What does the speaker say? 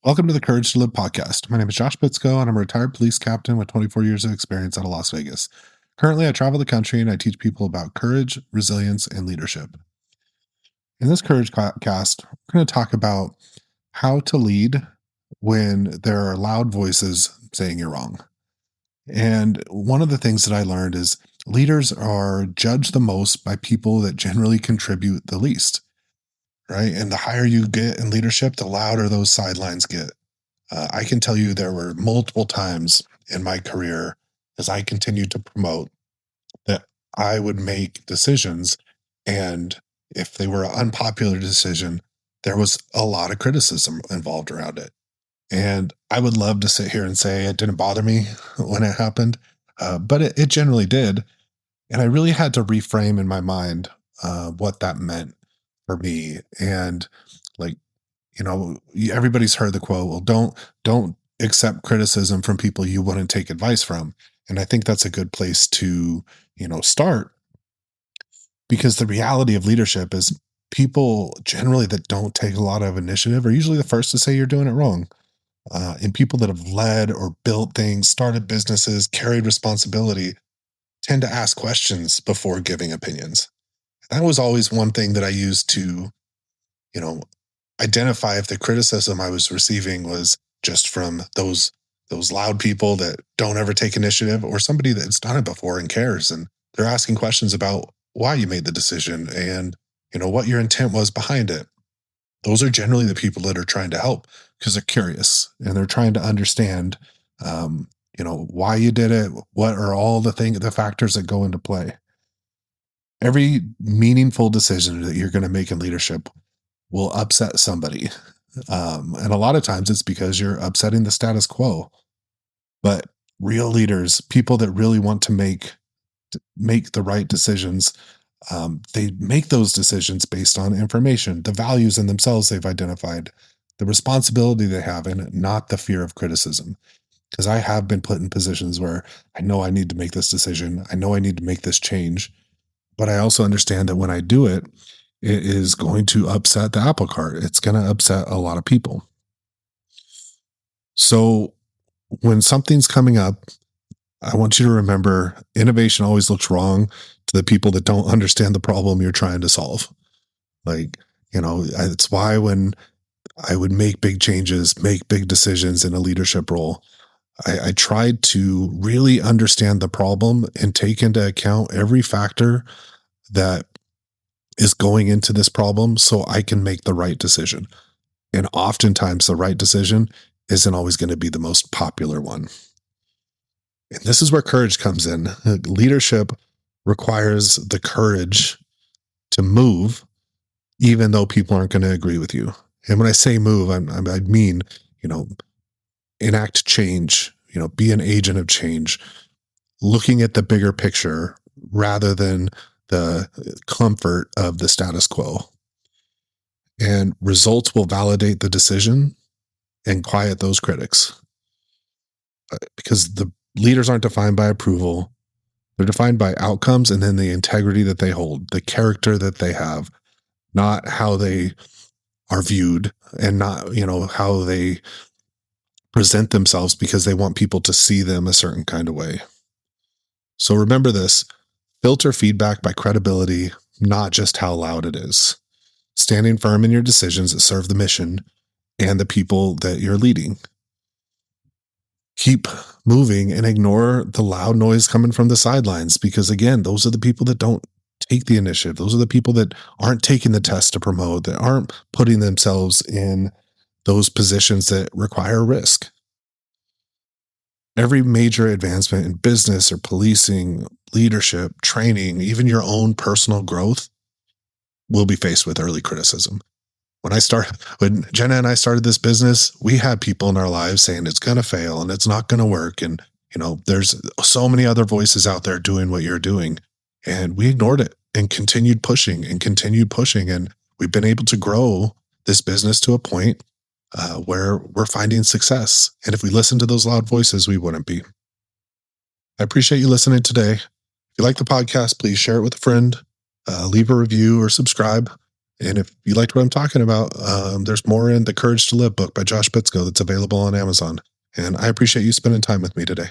Welcome to the Courage to Live podcast. My name is Josh Bitsko, and I'm a retired police captain with 24 years of experience out of Las Vegas. Currently, I travel the country and I teach people about courage, resilience, and leadership. In this Courage cast, we're going to talk about how to lead when there are loud voices saying you're wrong. And one of the things that I learned is leaders are judged the most by people that generally contribute the least, right? And the higher you get in leadership, the louder those sidelines get. I can tell you there were multiple times in my career as I continued to promote that I would make decisions. And if they were an unpopular decision, there was a lot of criticism involved around it. And I would love to sit here and say it didn't bother me when it happened, but it generally did. And I really had to reframe in my mind what that meant for me. And like, everybody's heard the quote, well, don't accept criticism from people you wouldn't take advice from. And I think that's a good place to, start, because the reality of leadership is people generally that don't take a lot of initiative are usually the first to say you're doing it wrong. And people that have led or built things, started businesses, carried responsibility tend to ask questions before giving opinions. That was always one thing that I used to, you know, identify if the criticism I was receiving was just from those loud people that don't ever take initiative, or somebody that's done it before and cares, and they're asking questions about why you made the decision and what your intent was behind it. Those are generally the people that are trying to help because they're curious and they're trying to understand why you did it, what are all the factors that go into play. Every meaningful decision that you're going to make in leadership will upset somebody. And a lot of times it's because you're upsetting the status quo. But real leaders, people that really want to make the right decisions, they make those decisions based on information, the values in themselves they've identified, the responsibility they have in it, not the fear of criticism. Because I have been put in positions where I know I need to make this decision. I know I need to make this change. But I also understand that when I do it, it is going to upset the apple cart. It's going to upset a lot of people. So when something's coming up, I want you to remember innovation always looks wrong to the people that don't understand the problem you're trying to solve. It's why when I would make big changes, make big decisions in a leadership role, I tried to really understand the problem and take into account every factor that is going into this problem so I can make the right decision. And oftentimes the right decision isn't always going to be the most popular one. And this is where courage comes in. Leadership requires the courage to move, even though people aren't going to agree with you. And when I say move, I mean, enact change, be an agent of change, looking at the bigger picture rather than the comfort of the status quo. And results will validate the decision and quiet those critics. Because the leaders aren't defined by approval. They're defined by outcomes and then the integrity that they hold, the character that they have, not how they are viewed and not, how they present themselves because they want people to see them a certain kind of way. So remember this, filter feedback by credibility, not just how loud it is. Standing firm in your decisions that serve the mission and the people that you're leading. Keep moving and ignore the loud noise coming from the sidelines, because again, those are the people that don't take the initiative. Those are the people that aren't taking the test to promote, that aren't putting themselves in those positions that require risk. Every major advancement in business or policing, leadership, training, even your own personal growth will be faced with early criticism. When Jenna and I started this business, we had people in our lives saying it's going to fail and it's not going to work. And, there's so many other voices out there doing what you're doing. And we ignored it and continued pushing. And we've been able to grow this business to a point where we're finding success. And if we listen to those loud voices, we wouldn't be. I appreciate you listening today. If you like the podcast, please share it with a friend, leave a review or subscribe. And if you liked what I'm talking about, there's more in the Courage to Live book by Josh Bitsko that's available on Amazon. And I appreciate you spending time with me today.